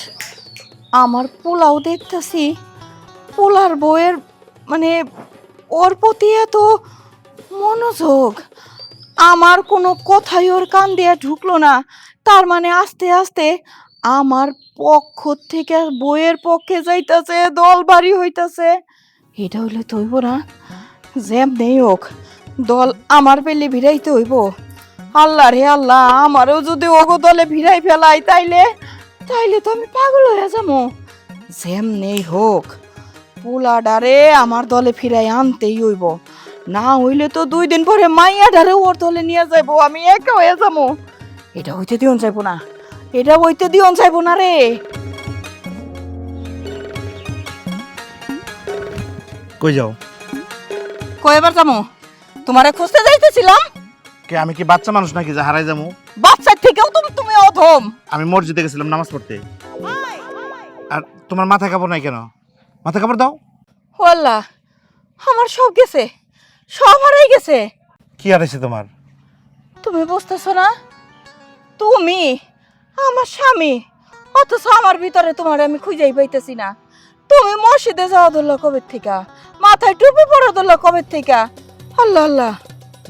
আমার পোলাও দেখতেছি, পোলার বউয়ের মানে ওর প্রতি এত মনোযোগ, আমার কোনো কথাই ওর কান দিয়ে ঢুকলো না। তার মানে আস্তে আস্তে আমার পক্ষ থেকে বইয়ের পক্ষে যাইতাছে, দল বাড়ি হইতাছে। এটা হইলে তো হইব না, যেমনেই হোক দল আমার পেলে ভিড়াইতে হইব। আল্লাহ রে আল্লাহ, আমারও যদি ওগো দলে ভিড়াই ফেলাই তাইলে তাইলে তো আমি পাগল হয়ে যাবো। যেমনেই হোক পোলাডারে আমার দলে ফিরাই আনতেই হইব, না হইলে তো 2 দিন পরে মাইয়াডারে ওর দলে নিয়ে যাইবো, আমি একা হয়ে যাবো। এটা হইতে দিওন যাইবো না, এটা হইতে দিওন যাইবো না রে। কই যাও? কয়বার যাবো? তোমারে খুঁজতে যাইতেছিলাম। কে আমি কি বাচ্চা মানুষ নাকি যে হারাই যাবো? বাচ্চার থেকেও তুমি অধম। আমি মসজিদে গেছিলাম নামাজ পড়তে। আর তোমার মাথা কাপড় নাই কেন? মাথা কাপড় দাও। ও আল্লাহ, আমার সব গেছে, সব হারাই গেছে। কি হারাইছে তোমার? তুমি বুঝতেছো না? তুমি আমার স্বামী, অথচ আমার ভিতরে তোমার আমি খুঁজেই পাইতেছি না। তুমি মসজিদে যাওয়া ধরলো কবে থেকে, মাথায় টুপি পরা ধরলো কবে থেকে। আল্লাহ আল্লাহ,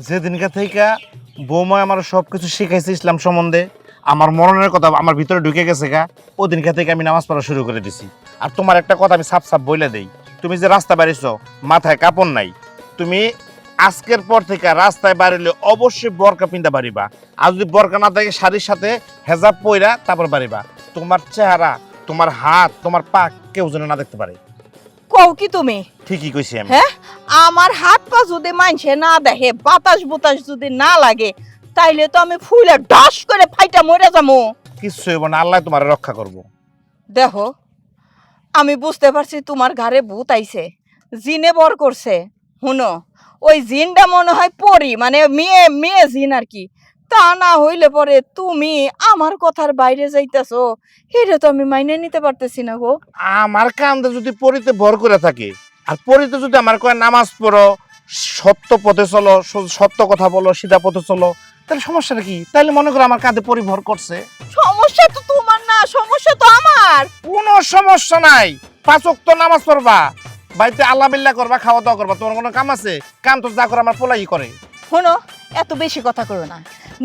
যেদিনকা থেকে বৌমা আমার সবকিছু শিখাইছে ইসলাম সম্বন্ধে, আমার মরণের কথা আমার ভিতরে ঢুকে গেছে গা, ওদিনকা থেকে আমি নামাজ পড়া শুরু করে দিছি। আর তোমার একটা কথা আমি সাফ সাফ বলে দেই, তুমি যে রাস্তা বেরিয়েছো মাথায় কাপড় নাই, তুমি আজকের পর থেকে রাস্তায় বাড়িলে অবশ্যই বরকা পিন্দা বাড়িবা। আর যদি বরকা না থাকে শাড়ির সাথে হেজাব পইরা তারপর বাড়িবা। তোমার চেহারা, তোমার হাত, তোমার পা কেউ যেন না দেখতে পারে। কও কি তুমি? ঠিকই কইছি আমি। হ্যাঁ, আমার হাত পা যদি মানছে না দেখে, বাতাস বুতাস যদি না লাগে, তাইলে তো আমি ফুলে ডাস করে ফাইটা মরে যাবো। কিচ্ছু হইব না, আল্লাহ তোমার রক্ষা করব। দেখো, আমি বুঝতে পারছি তোমার ঘরে ভূত আইছে, জিনে বর করছে। শুনো, ওই জিনটা মনে হয় পরি, মানে মেয়ে মেয়ে জিন আর কি। তা না হইলে পরে তুমি আমার কথার বাইরে যাইতেছো, এটা তো আমি মাইনে নিতে পারতেছি না গো। আমার কান্দে যদি পরিতে ভর করে থাকে, আর পরিতে যদি আমার কয় নামাজ পড়ো, সত্য পথে চলো, সত্য কথা বলো, সিধা পথে চলো, তাহলে সমস্যাটা কি? তাহলে মনে করো আমার কাঁধে পরি ভর করছে। সমস্যা তো তোমার না, সমস্যা তো আমার। কোনো সমস্যা নাই, 5 ওয়াক্ত নামাজ পড়বা, বাড়িতে আল্লাহ বিল্লাহ করবা, খাওয়া দাওয়া করবা। তোমার কোনো কাম আছে? কাম তো যা করে আমার পোলাই করে। শোনো, এত বেশি কথা করো না,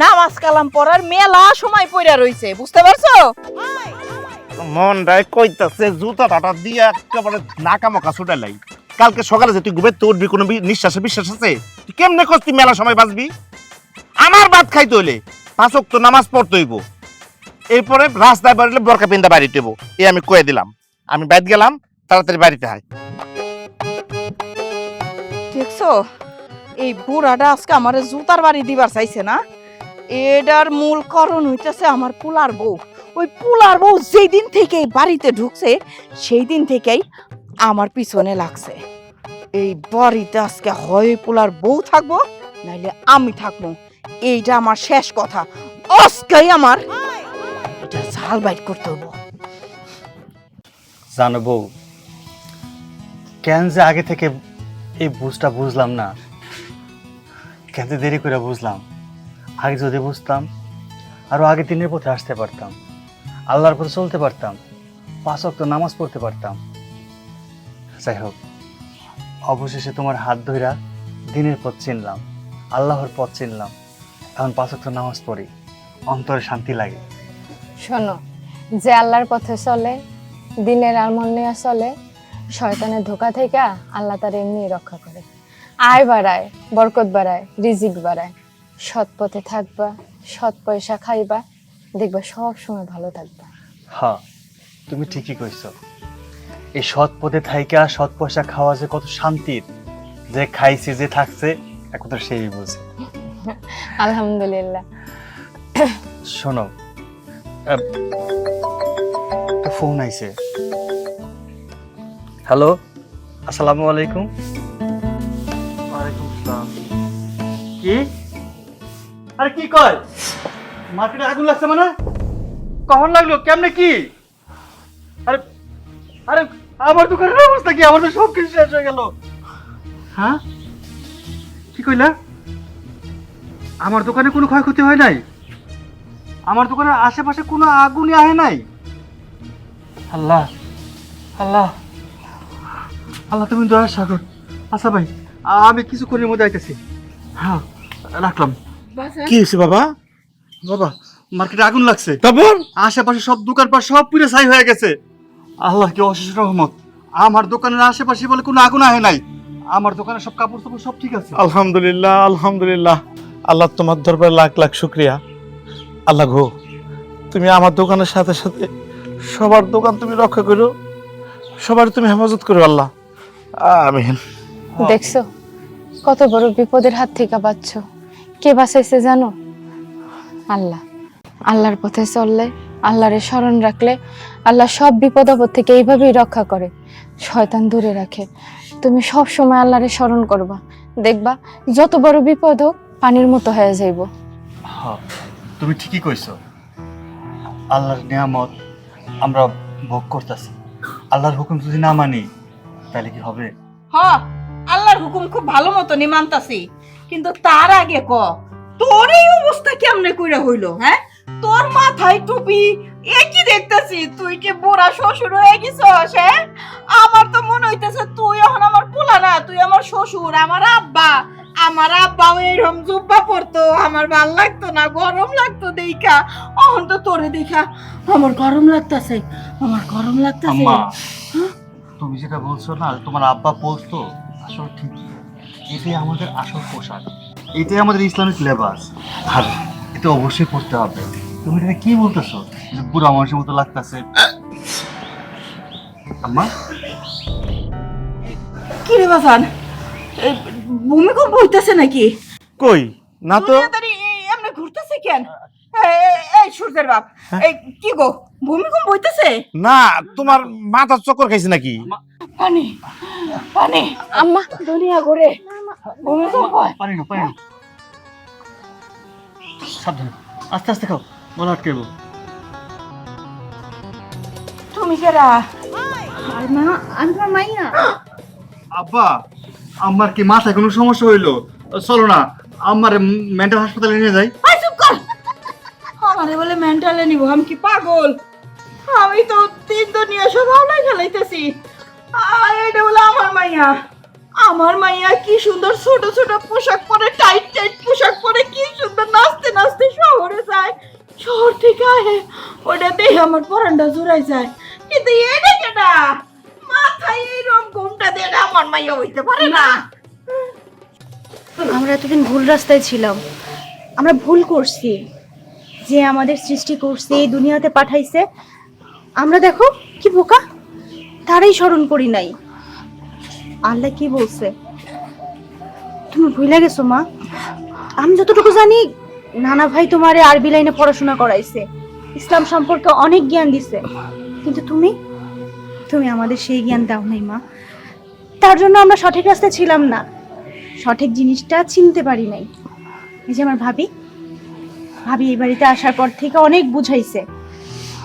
নামাজ কালাম পড়ার মেলা সময় পড়া রইছে, বুঝতে পারছো? মন রায় কইতাছে জুতা টাটা দিয়ে একেবারে নাকামকা ছুটালাই। কালকে সকালে যে তুই ঘুমে তো উঠবি, কোনো নিঃশ্বাসে বিশ্বাস আছে? তুই কেমনে করছি মেলা সময় বাঁচবি? আমার ভাত খাইতে হইলে 5 ওয়াক্ত নামাজ পড়তে হইব, এরপরে রাস্তায় বাড়িলে বরকা পিন্দা বাড়িতে হইব। এই আমি কয়ে দিলাম। আমি বাইরে গেলাম, তাড়াতাড়ি বাড়িতে হয়। দেখছো, এই বুড়াটা আজকে আমার জুতার বাড়ি দিবার চাইছে না। এটার মূল কারণ হইতেছে আমার পুলার বউ। ওই পুলার বউ যেই দিন থেকে বাড়িতে ঢুকছে, সেই দিন থেকেই আমার পিছনে লাগছে। এই বাড়িতে আজকে হয় পুলার বউ থাকবো, নাইলে আমি থাকবো। এইটা আমার শেষ কথা। আজকেই আমার এটা ঝাল বাইট করতে হবো। জানো বউ, কেন যে আগে থেকে এই বুঝটা বুঝলাম না, কেন যে দেরি করে বুঝলাম। আগে যদি বুঝতাম আরো আগে দিনের পথে আসতে পারতাম, আল্লাহর পথে চলতে পারতাম, 5 ওয়াক্ত নামাজ পড়তে পারতাম। যাই হোক, অবশেষে তোমার হাত ধইরা দিনের পথ চিনলাম, আল্লাহর পথ চিনলাম। এখন 5 ওয়াক্ত নামাজ পড়ি, অন্তরে শান্তি লাগে। শোনো, যে আল্লাহর পথে চলে, দিনের আমল নিয়ে চলে, শয়তানের ধোকা থেকে আল্লাহ তার এমনি রক্ষা করে। আয় বাড়ায়, বরকত বাড়ায়, রিজিক বাড়ায়। সৎ পথে থাকবা, সৎ পয়সা খাইবা, দেখবা সব সময় ভালো থাকবা। হ্যাঁ, তুমি ঠিকই কইছো। এই সৎ পথে থাইকা সৎ পয়সা খাওয়া যে কত শান্তির, যে খাইছে যে থাকছে একমাত্র সেই বুঝে। আলহামদুলিল্লাহ। শোনো, ফোন আইছে। হ্যালো, আসসালামু আলাইকুম। ওয়ালাইকুম আসসালাম। কি? আরে কি কয়? মার্কেটে আগুন লাগছে মানে? কখন লাগলো? কেমনে কি? আরে আরে আমার দোকানের অবস্থা কি? আমার তো সব কিছু শেষ হয়ে গেল। হ্যাঁ, কি কইলা? আমার দোকানে কোনো ক্ষয়ক্ষতি হয় নাই? আমার দোকানের আশেপাশে কোনো আগুনই আহে নাই? আল্লাহ আল্লাহ আল্লাহ, তুমি দয়ার সাগর। আচ্ছা ভাই, আমি কিছুক্ষণের মধ্যে আইতেছি। হ্যাঁ, রাখলাম। কি হয়েছে বাবা? বাবা, মার্কেটে আগুন লাগছে, তারপর? আশেপাশে সব দোকানপাট সব পুড়ে ছাই হয়ে গেছে। আল্লাহ কি অশেষ রহমত, আমার দোকানের আশেপাশে বলে কোনো আগুন আহে নাই। আমার দোকানে সব কাপড় চোপড় সব ঠিক আছে। আলহামদুলিল্লাহ, আলহামদুলিল্লাহ। আল্লাহ তোমার দরবারে লাখ লাখ শুক্রিয়া। আল্লাহ গো, তুমি আমার দোকানের সাথে সাথে সবার দোকান তুমি রক্ষা করো, সবার তুমি হেফাজত করো আল্লাহ। আমিন। দেখছো কত বড় বিপদের হাত থেকে বাঁচছ। কে বাঁচাইছে জানো? আল্লাহ। আল্লাহর পথে চললে, আল্লাহরে স্মরণ রাখলে আল্লাহ সব বিপদ আপদ থেকে এইভাবেই রক্ষা করে, শয়তান দূরে রাখে। তুমি সব সময় আল্লাহরে স্মরণ করবা, দেখবা যত বড় বিপদ হোক পানির মতো হয়ে যাইব। হ্যাঁ, তুমি ঠিকই কইছো। আল্লাহর নিয়ামত আমরা ভোগ করতেছি, আল্লাহর হুকুম যদি না মানি তাহলে কি হবে? হ, আল্লাহর হুকুম খুব ভালো মতনই মানতাছি, কিন্তু তার আগে ক, তোর এই অবস্থা কেমনে কইরা হইলো? হ্যাঁ, তোর মাথায় টুপি, এ কি দেখতাছি? তুই কি বুড়া শ্বশুর হয়ে গেছস? হ্যাঁ, আমার তো মনে হইতেছে তুই এখন আমার পোলা না, তুই আমার শ্বশুর, আমার আব্বা। আমার আব্বাও এরকম জুব্বা পরতো, আমার ভাল লাগতো না, গরম লাগতো দেখা। এখন তো তোরে দেখা আমার গরম লাগতাছে, আমার গরম লাগতাছে। আম্মা, তুমি যেটা বলছো না, তোমার আব্বা বলতো আসলে ঠিকই। এটাই আমাদের আসল পোশাক, এটাই আমাদের ইসলামিক লেবাস, আর এটা অবশ্যই পড়তে হবে। তুমি এটা কি বলতেছো যে বুড়া মানুষের মতো লাগতেছে? আম্মা, কি রে বাসান, ভূমিকম্প হইতেছে নাকি? কই না তো। দুনিয়াদারি এমনি ঘুরতেছে কেন? এই সূর্যের বাপ, এই কি গো, ভূমিকম্প হইতেছে? না, তোমার মাথা চক্কর খাইছে নাকি? পানি পানি, আম্মা, দুনিয়া ঘুরে, ভূমিকম্প হয়। পারি না, পারি না। সাবধানে, আস্তে আস্তে খাও, গলা আটকেবো। তুমি কেরা? আর মা, আমি তোমার মাইয়া। আব্বা, আমার কি মাথায় কোনো সমস্যা হইলো? চলো না, আমার মেন্টাল হাসপাতালে নিয়ে যাই। আই চুপ কর, আমারে বলে মেন্টালে নিব? আমি কি পাগল? আমি তো তিন দুনিয়া সব আলাই খেলাইতেছি। এটা বলে আমার মাইয়া, আমার মাইয়া কি সুন্দর ছোট ছোট পোশাক পরে, টাইট টাইট পোশাক পরে, কি সুন্দর নাচতে নাচতে শহরে যায়। শহর থেকে আহে, ওটা দেখে আমার পরানটা জোড়াই যায়। কিন্তু এটা কেনা মাথায় এইরকম ঘুমটা দেখে আমার মাইয়া হইতে পারে না। আমরা এতদিন ভুল রাস্তায় ছিলাম, আমরা ভুল করছি। যে আমাদের সৃষ্টি করছে, এই দুনিয়াতে পাঠাইছে, আমরা দেখো কি বোকা, তারই স্মরণ করি নাই। আল্লাহ কি বলছে তুমি ভুলে গেছো মা? আমি যতটুকু জানি, নানা ভাই তোমারে আরবি লাইনে পড়াশোনা করাইছে, ইসলাম সম্পর্কে অনেক জ্ঞান দিছে, কিন্তু তুমি তুমি আমাদের সেই জ্ঞান দাও নাই মা। তার জন্য আমরা সঠিক রাস্তায় ছিলাম না, সঠিক জিনিসটা চিনতে পারি নাই। এই যে আমার ভাবি এই বাড়িতে আসার পর থেকে অনেক বুঝাইছে,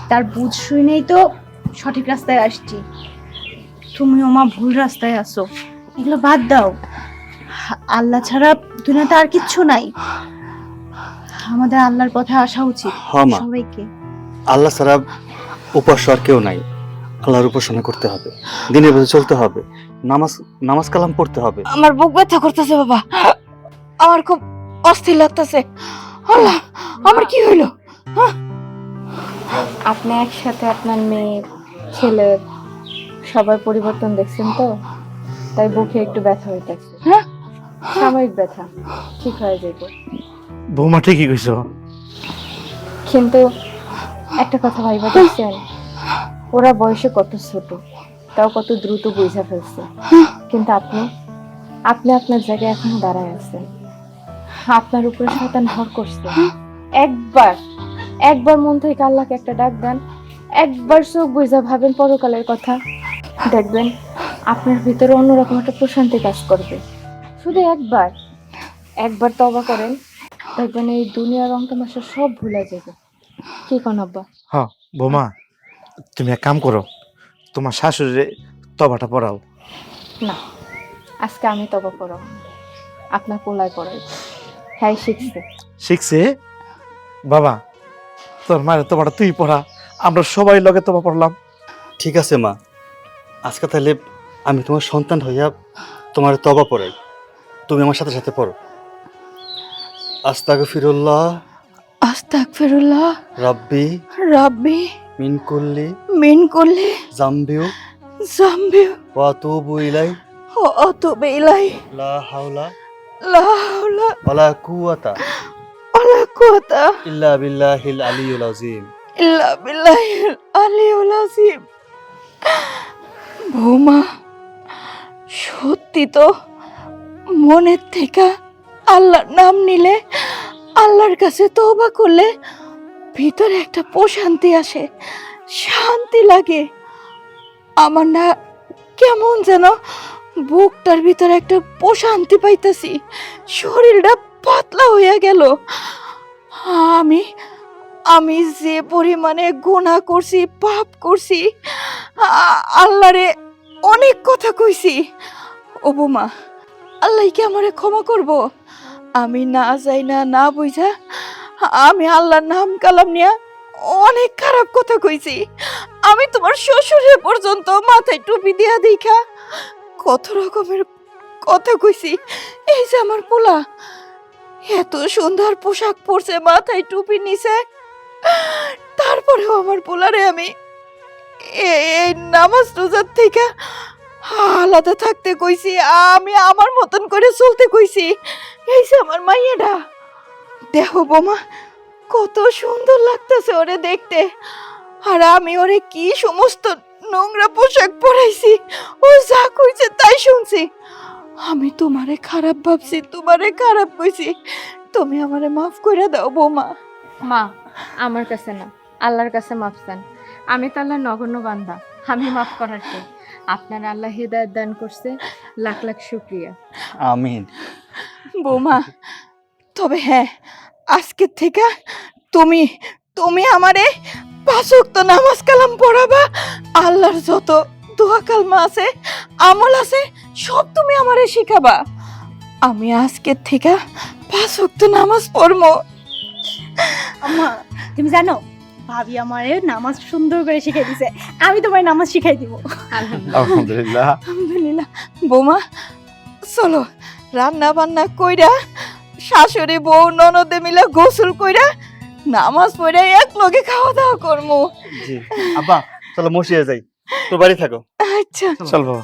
তার বুঝ শুনেই তো সঠিক রাস্তায় আসছি। তুমিও মা ভুল রাস্তায় আসো, এগুলো বাদ দাও। আল্লাহ ছাড়া দুনিয়াতে আর কিচ্ছু নাই, আমাদের আল্লাহর পথে আসা উচিত হ্যাঁ মা, সবাইকে। আল্লাহ ছাড়া উপাস্য আর কেউ নাই। আল্লাহর উপাসনা করতে হবে, দিনের পথে চলতে হবে, নামাজ কালাম পড়তে হবে। আমার বুক ব্যথা করতেছে বাবা, আমার খুব অস্থির লাগতেছে। আল্লাহ, আমার কি হইলো? আপনি একসাথে আপনার মেয়ে, ছেলে সবার পরিবর্তন দেখছেন তো, তাই বুকে একটু ব্যথা হইতেছে। হ্যাঁ, সাময়িক ব্যথা, ঠিক হয়ে যাবে। বৌমা ঠিকই কইছো। কিন্তু একটা কথা ভাইবা দেখছেন, ওরা বয়সে কত ছোট, তাও কত দ্রুত বুঝা ফেলছে। কিন্তু আপনি আপনি আপনার জায়গায় এখনো দাঁড়ায় আছেন। আপনার উপরে শয়তান ভর করছে। একবার একবার মন থেকে আল্লাহকে একটা ডাক দেন, একবার চোখ বুঝা ভাবেন পরকালের কথা, দেখবেন আপনার ভিতরে অন্যরকম একটা প্রশান্তি কাজ করবে। শুধু একবার একবার তওবা করেন, দেখবেন এই দুনিয়ার রং তামাশা সব ভুলে যাবে। কি কোন আব্বা? হ্যাঁ বৌমা, তুমি এক কাম করো, তোমার শাশুড়ি তবাটা পড়াও। না, আজকে আমি তওবা পড়াবো, আপনার পোলায় পড়াই। হ্যাঁ শিখছে। শিখছে? বাবা, তোর মায়ের তবাটা তুই পড়া, আমরা সবাই লগে তবা পড়লাম। ঠিক আছে মা, আজকে তাহলে আমি তোমার সন্তান হইয়া তোমার তবা পড়াই, তুমি আমার সাথে সাথে পড়ো। আস্তাগফিরুল্লাহ আস্তাগফিরুল্লাহ রাব্বি রাব্বি মিন কুল্লি মিন কুল্লি জামবিউ যামবি ওয়া আতুবু ইলাই ওয়া আতুবু ইলাই লা হাওলা লা হাওলা ওয়ালা কুওয়াতা ওয়ালা কুওয়াতা ইল্লা বিল্লাহিল আলিয়্যিল আযীম। ইল্লা বিল্লাহিল আলিয়্যিল আযীম। বৌমা, সত্যি তো মনের থেকে আল্লাহর নাম নিলে, আল্লাহর কাছে তওবা করলে ভিতরে একটা প্রশান্তি আসে, শান্তি লাগে। আমার না কেমন যেন বুকটার ভিতরে একটা প্রশান্তি পাইতাছি, শরীরটা পাতলা হইয়া গেল। আমি আমি যে পরিমাণে গুনাহ করছি, পাপ করছি, আল্লাহরে অনেক কথা কইছি। ও বৌমা, আল্লাহ কি আমারে ক্ষমা করব? আমি না যাই না না বুঝা আমি আল্লাহর নাম কালাম নিয়া অনেক খারাপ কথা কইছি। আমি তোমার শ্বশুরের পর্যন্ত মাথায় টুপি দিয়া দেখা কত রকমের কথা কইছি। এই যে আমার পোলা এত সুন্দর পোশাক পরছে, মাথায় টুপি নিছে, তারপরেও আমার পোলারে আমি এই নামাজ রোজার থেকে আলাদা থাকতে কইছি, আমি আমার মতন করে চলতে কইছি। এই যে আমার মাইয়াটা, দেখো বোমা কত সুন্দর লাগতেছে ওরে দেখতে, আর আমি ওরে কি সমস্ত নোংরা পোশাক পরাইছি, ও যা কইছে তাই শুনছি। আমি তোমারে খারাপ ভাবছি, তোমারে খারাপ কইছি, তুমি আমারে মাফ করে দাও বৌমা। মা, আমার কাছে না, আল্লাহর কাছে মাফ চান। আমি তো আল্লাহর নগণ্য বান্দা, আমি মাফ করার কে? আপনার আল্লাহ হিদায়াত দান করছে, লাখ লাখ শুকরিয়া। আমিন। বৌমা, তবে হ্যাঁ, আজকে থেকে তুমি তুমি আমারে 5 ওয়াক্ত নামাজ কালাম পড়াবা, আল্লাহর যত দোয়া কালমা আছে, আমল আছে, সব তুমি আমারে শিখাবা। আমি আজকে থেকে 5 ওয়াক্ত নামাজ পড়বো। আম্মা, তুমি জানো ভাবি আমারে নামাজ সুন্দর করে শিখাই দিছে, আমি তোমার নামাজ শিখাই দিব। আলহামদুলিল্লাহ। আলহামদুলিল্লাহ। বৌমা, চলো রান্না বান্না কইরা শাশুড়ি বউ ননদে মিলে গোসল কইরা নামাজ পড়ে এক লগে খাওয়া দাওয়া করবো। জি আব্বা, চলো মসজিদে যাই, তোর বাড়ি থাকো। আচ্ছা চল বাবা।